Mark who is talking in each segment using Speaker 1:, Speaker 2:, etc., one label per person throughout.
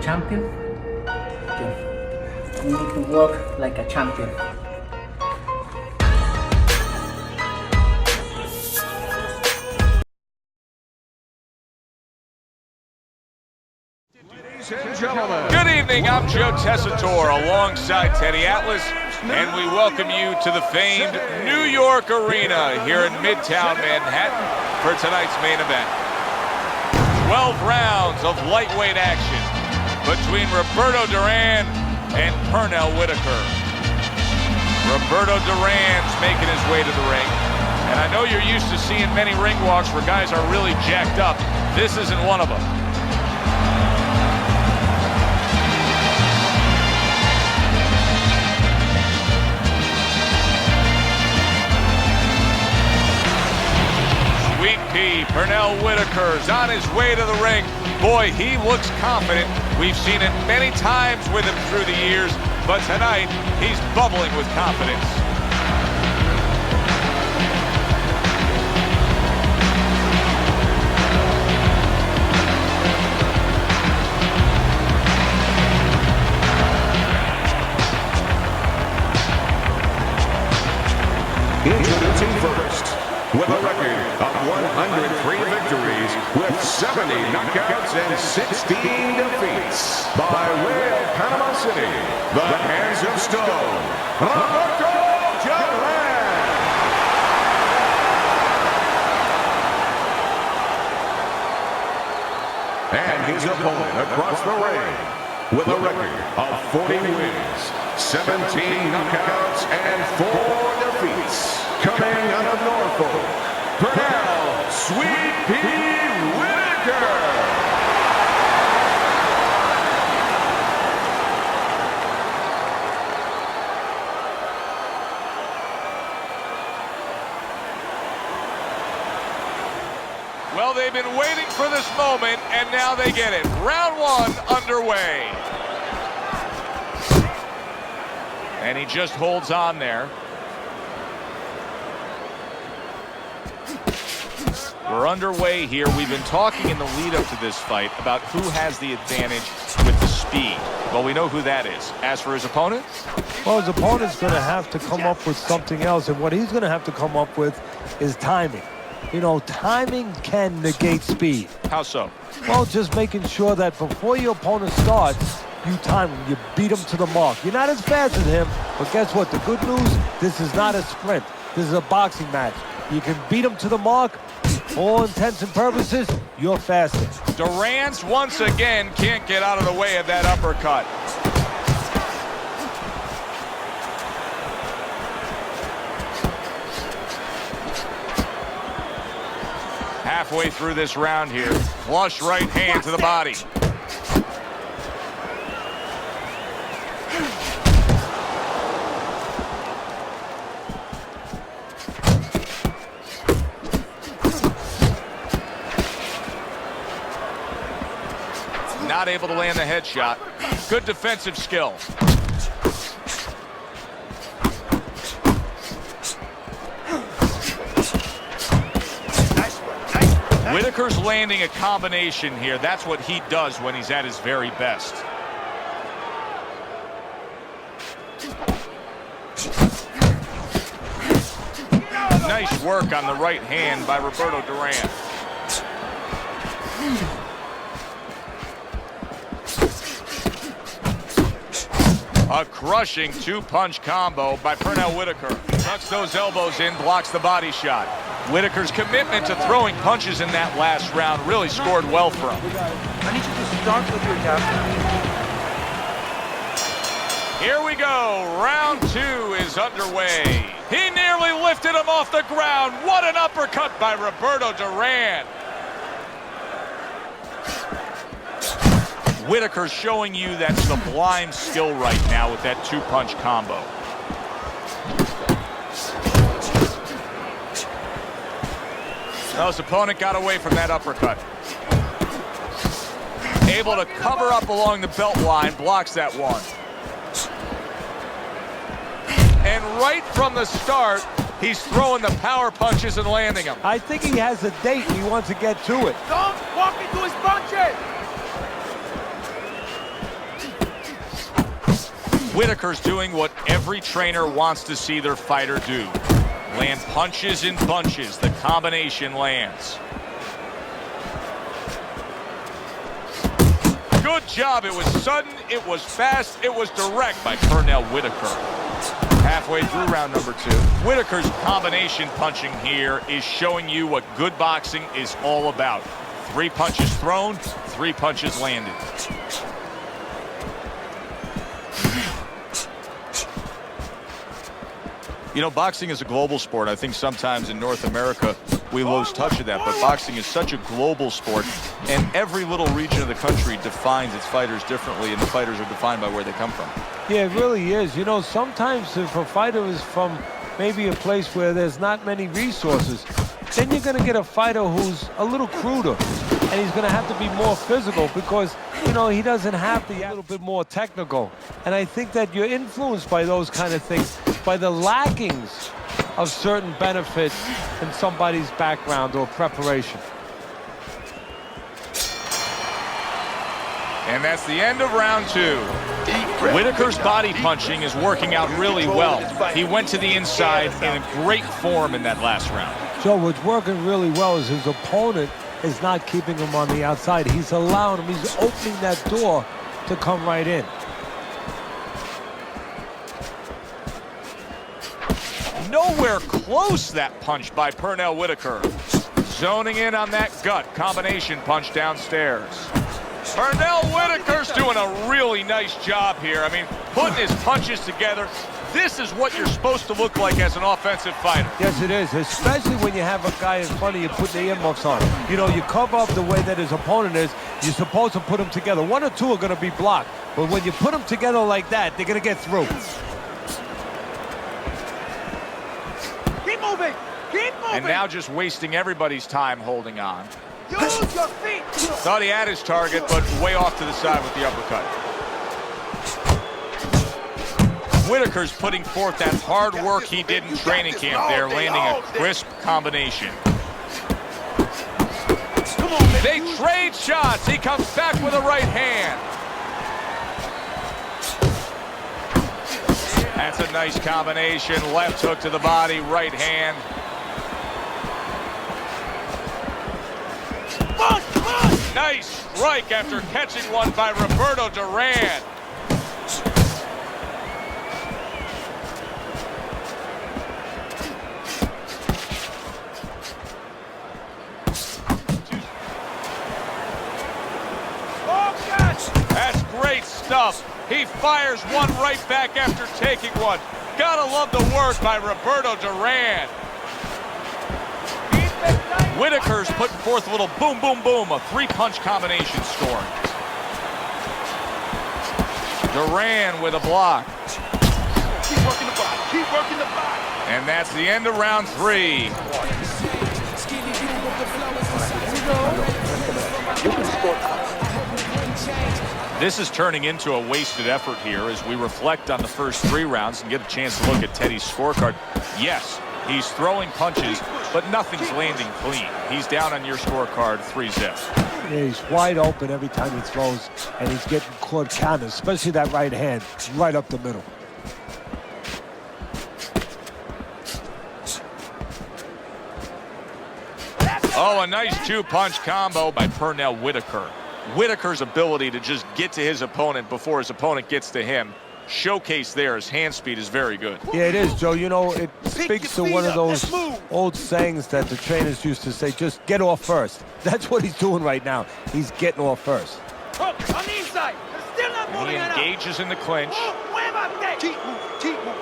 Speaker 1: champion. Okay. You need to walk like a champion.
Speaker 2: Ladies and gentlemen. Good evening, I'm Joe Tessitore alongside Teddy Atlas, and we welcome you to the famed New York Arena here in Midtown Manhattan for tonight's main event. 12 rounds of lightweight action between Roberto Duran and Pernell Whitaker. Roberto Duran's making his way to the ring, and I know you're used to seeing many ring walks where guys are really jacked up. This isn't one of them. Pernell Whitaker's on his way to the ring. Boy, he looks confident. We've seen it many times with him through the years, but tonight he's bubbling with confidence.
Speaker 3: Introducing first, with a record of 103 victories, with 70 knockouts and 16 defeats, by way of Panama City, the Hands of Stone, Roberto Duran. And his opponent across the ring, with a record of 40 wins, 17 knockouts, and 4 defeats, coming out of Norfolk, Pernell Sweet Pea Whitaker.
Speaker 2: Well, they've been waiting for this moment, and now they get it. Round one underway. And he just holds on there. We're underway here. We've been talking in the lead-up to this fight about who has the advantage with the speed. Well, we know who that is. As for his opponent?
Speaker 4: Well, his opponent's going to have to come up with something else, and what he's going to have to come up with is timing. You know, timing can negate speed.
Speaker 2: How so?
Speaker 4: Well, just making sure that before your opponent starts, you time him, you beat him to the mark. You're not as fast as him, but guess what? The good news, this is not a sprint. This is a boxing match. You can beat him to the mark. For all intents and purposes, you're faster.
Speaker 2: Duran's once again can't get out of the way of that uppercut. Halfway through this round here, flush right hand to the body. Not able to land the headshot. Good defensive skill. Whitaker's landing a combination here. That's what he does when he's at his very best. Nice work on the right hand by Roberto Duran. A crushing two-punch combo by Pernell Whitaker. Tucks those elbows in, blocks the body shot. Whitaker's commitment to throwing punches in that last round really scored well for him.
Speaker 5: I need you to start with your jab.
Speaker 2: Here we go. Round two is underway. He nearly lifted him off the ground. What an uppercut by Roberto Duran. Whitaker's showing you that sublime skill right now with that two-punch combo. Well, his opponent got away from that uppercut. Able to cover up along the belt line, blocks that one. And right from the start, he's throwing the power punches and landing them.
Speaker 4: I think he has a date and he wants to get to it.
Speaker 5: Don't walk into his punches!
Speaker 2: Whitaker's doing what every trainer wants to see their fighter do. Land punches in bunches. The combination lands. Good job. It was sudden, it was fast, it was direct by Pernell Whitaker. Halfway through round number 2. Whitaker's combination punching here is showing you what good boxing is all about. 3 punches thrown, 3 punches landed. You know, boxing is a global sport. I think sometimes in North America we lose touch of that, but boxing is such a global sport, and every little region of the country defines its fighters differently, and the fighters are defined by where they come from.
Speaker 4: Yeah, it really is. You know, sometimes if a fighter is from maybe a place where there's not many resources, then you're going to get a fighter who's a little cruder, and he's going to have to be more physical because, you know, he doesn't have the little bit more technical. And I think that you're influenced by those kind of things, by the lackings of certain benefits in somebody's background or preparation.
Speaker 2: And that's the end of round 2. Whitaker's body punching is working out really well. He went to the inside in a great form in that last round.
Speaker 4: So what's working really well is his opponent is not keeping him on the outside. He's allowing him, he's opening that door to come right in.
Speaker 2: Nowhere close, that punch by Pernell Whitaker. Zoning in on that gut combination punch downstairs. Pernell Whitaker's doing a really nice job here. I mean, putting his punches together. This is what you're supposed to look like as an offensive fighter.
Speaker 4: Yes, it is, especially when you have a guy in front of you putting the earmuffs on. You know, you cover up the way that his opponent is. You're supposed to put them together. 1 or 2 are going to be blocked. But when you put them together like that, they're going to get through.
Speaker 5: Keep moving! Keep moving!
Speaker 2: And now just wasting everybody's time holding on.
Speaker 5: Use your feet!
Speaker 2: Thought he had his target, but way off to the side with the uppercut. Whitaker's putting forth that hard work he did in training camp there, landing a crisp combination. They trade shots. He comes back with a right hand. That's a nice combination. Left hook to the body, right hand. Nice strike after catching one by Roberto Duran. That's great stuff. He fires one right back after taking one. Gotta love the work by Roberto Duran. Whitaker's putting forth a little boom, boom, boom, a 3-punch combination scoring. Duran with a block.
Speaker 5: Keep working the body. Keep working the body.
Speaker 2: And that's the end of round 3. This is turning into a wasted effort here as we reflect on the first 3 rounds and get a chance to look at Teddy's scorecard. Yes, he's throwing punches, but nothing's landing clean. He's down on your scorecard 3-0.
Speaker 4: Yeah, he's wide open every time he throws, and he's getting caught counters, especially that right hand, right up the middle.
Speaker 2: Oh, a nice 2-punch combo by Pernell Whitaker. Whitaker's ability to just get to his opponent before his opponent gets to him, showcase there. His hand speed is very good.
Speaker 4: Yeah, it is, Joe. You know, it speaks to one of those old sayings that the trainers used to say, just get off first. That's what he's doing right now. He's getting off first.
Speaker 5: On the inside. Still not
Speaker 2: And he
Speaker 5: moving enough.
Speaker 2: engages in the clinch.
Speaker 5: Keep moving. Keep moving.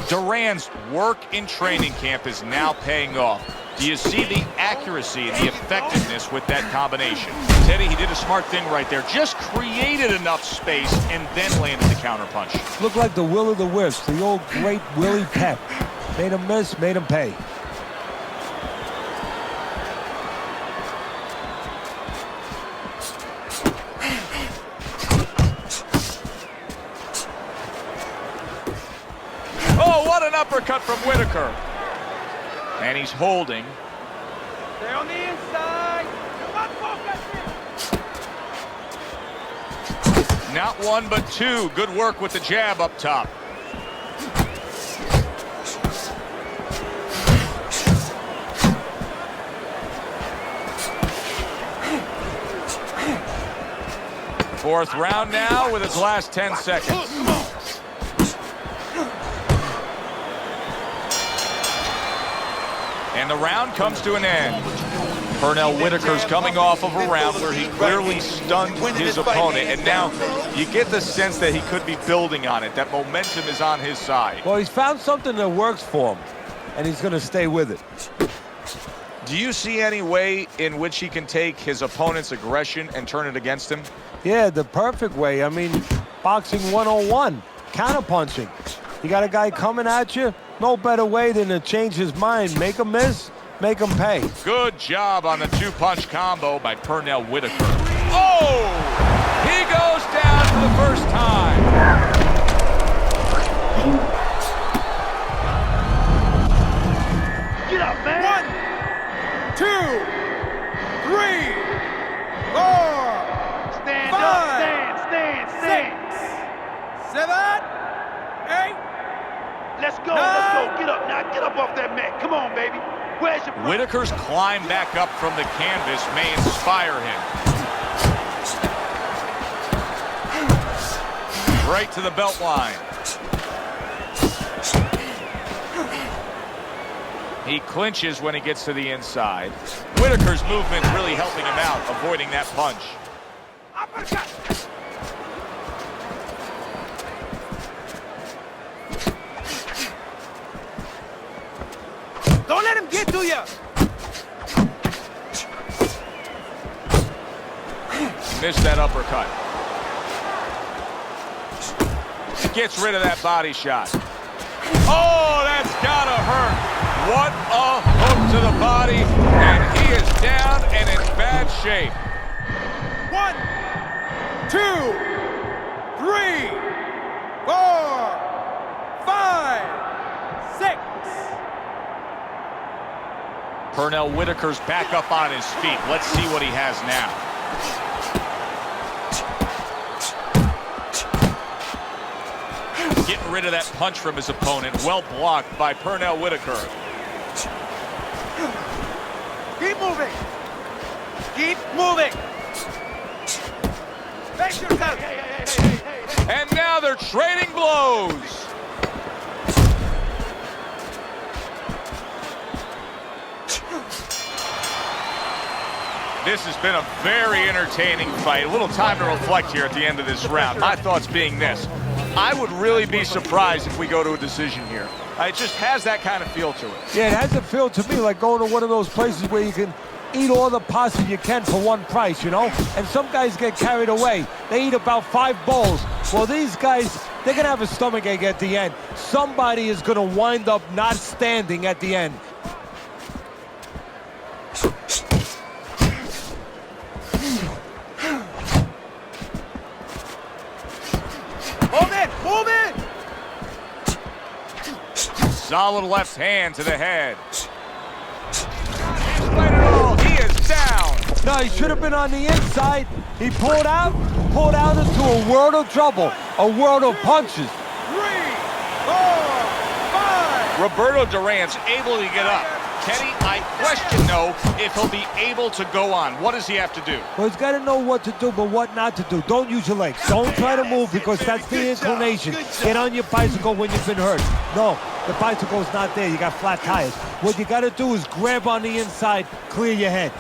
Speaker 2: Duran's work in training camp is now paying off. Do you see the accuracy and the effectiveness with that combination? Teddy, he did a smart thing right there. Just created enough space and then landed the counterpunch.
Speaker 4: Looked like the will of the wisps, the old great Willie Pep. Made him miss, made him pay.
Speaker 2: Oh, what an uppercut from Whitaker. And he's holding.
Speaker 5: Stay on the inside. Come on, focus.
Speaker 2: Not one, but two. Good work with the jab up top. Fourth round now with its last 10 seconds. And the round comes to an end. Pernell Whitaker's coming off of a round where he clearly stunned his opponent, and now you get the sense that he could be building on it. That momentum is on his side.
Speaker 4: Well, he's found something that works for him, and he's going to stay with it.
Speaker 2: Do you see any way in which he can take his opponent's aggression and turn it against him?
Speaker 4: Yeah, the perfect way. I mean, boxing 101, counterpunching. You got a guy coming at you, no better way than to change his mind. Make him miss, make him pay.
Speaker 2: Good job on the two-punch combo by Pernell Whitaker. Oh! He goes down for the first time.
Speaker 5: Get up, man. 1, 2, 3, 4. Stand 5, up, stand. 6, 7, 8. Let's go, 9. Let's go. Get up now. Get up off that mat. Come on, baby. Where's your...
Speaker 2: Whitaker's climb back up from the canvas may inspire him. Right to the belt line. He clinches when he gets to the inside. Whitaker's movement really helping him out, avoiding that punch.
Speaker 5: Don't let him get to you.
Speaker 2: Missed that uppercut. Gets rid of that body shot. Oh, that's gotta hurt. What a hook to the body, and he is down and in bad shape.
Speaker 5: 1, 2, 3, 4, 5, 6.
Speaker 2: Pernell Whitaker's back up on his feet. Let's see what he has now. Getting rid of that punch from his opponent. Well blocked by Pernell Whitaker.
Speaker 5: Keep moving. Keep moving. Make yourself. Hey.
Speaker 2: And now they're trading blows. This has been a very entertaining fight. A little time to reflect here at the end of this round. My thoughts being this. I would really be surprised if we go to a decision here. It just has that kind of feel to it.
Speaker 4: Yeah, it has a feel to me like going to one of those places where you can eat all the pasta you can for one price, you know? And some guys get carried away. They eat about 5 bowls. Well, these guys, they're going to have a stomachache at the end. Somebody is going to wind up not standing at the end.
Speaker 5: Move it.
Speaker 2: Solid left hand to the head. Despite it all, he is down.
Speaker 4: No, he should have been on the inside. He pulled out into a world of trouble, a world of punches.
Speaker 5: 3, 4, 5.
Speaker 2: Roberto Duran's able to get up. Kenny, I question, though, if he'll be able to go on. What does he have to do?
Speaker 4: Well, he's got to know what to do, but what not to do. Don't use your legs. Don't try to move because that's the inclination. Get on your bicycle when you've been hurt. No, the bicycle's not there. You got flat tires. What you got to do is grab on the inside, clear your head.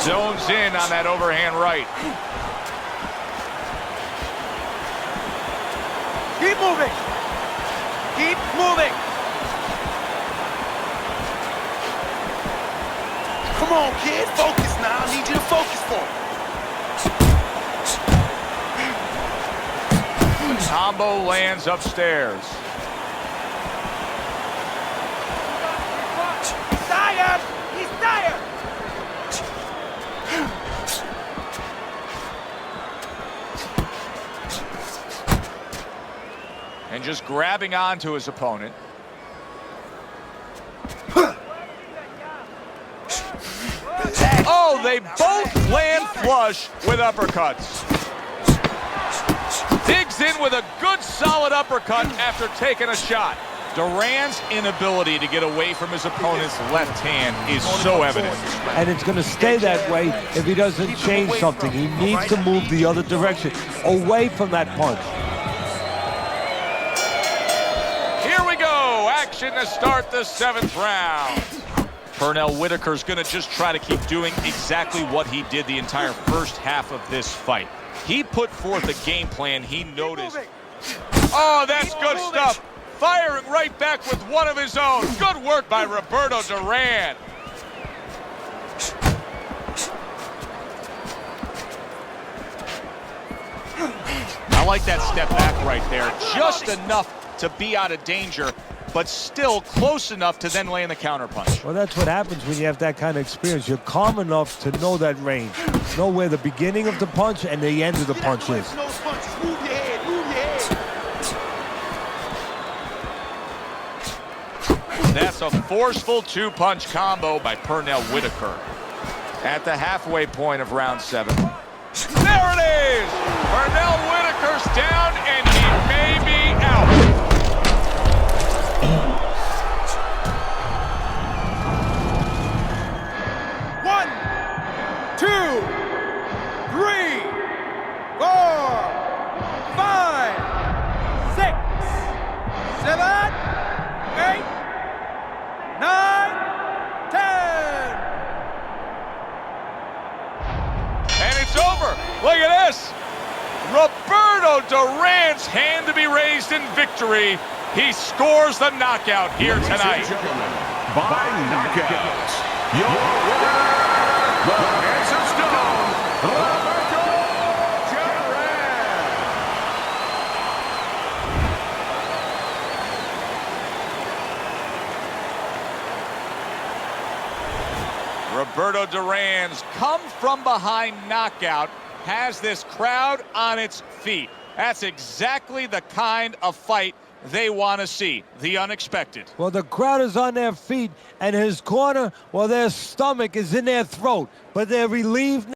Speaker 2: Zones in on that overhand right.
Speaker 5: Keep moving. Keep moving. Come on, kid. Focus now. I need you to focus for it.
Speaker 2: The combo lands upstairs.
Speaker 5: He's tired. He's tired.
Speaker 2: And just grabbing onto his opponent. Oh, Oh, they both land flush with uppercuts. Digs in with a good solid uppercut after taking a shot. Duran's inability to get away from his opponent's left hand is so evident.
Speaker 4: And it's going to stay that way if he doesn't change something. He needs to move the other direction, away from that punch.
Speaker 2: Here we go, action to start the 7th round. Pernell Whitaker's going to just try to keep doing exactly what he did the entire first half of this fight. He put forth a game plan he noticed. Oh, that's good stuff. Firing right back with one of his own. Good work by Roberto Duran. I like that step back right there. Just enough to be out of danger, but still close enough to then land the counterpunch.
Speaker 4: Well, that's what happens when you have that kind of experience. You're calm enough to know that range. Know where the beginning of the punch and the end of the punch is.
Speaker 2: That's a forceful 2-punch combo by Pernell Whitaker. At the halfway point of round 7. There it is! Pernell Whitaker's down and he may be out.
Speaker 5: One, two, three, 4, 5, 6, 7, 8, 9, 10.
Speaker 2: And it's over. Look at this. Roberto Duran's hand to be raised in victory. He scores the knockout here tonight.
Speaker 3: By knockout, your winner, the handsome stone, Roberto Duran.
Speaker 2: Roberto Duran's come from behind knockout has this crowd on its feet. That's exactly the kind of fight they want to see, the unexpected.
Speaker 4: Well, the crowd is on their feet, and his corner, well, their stomach is in their throat, but they're relieved.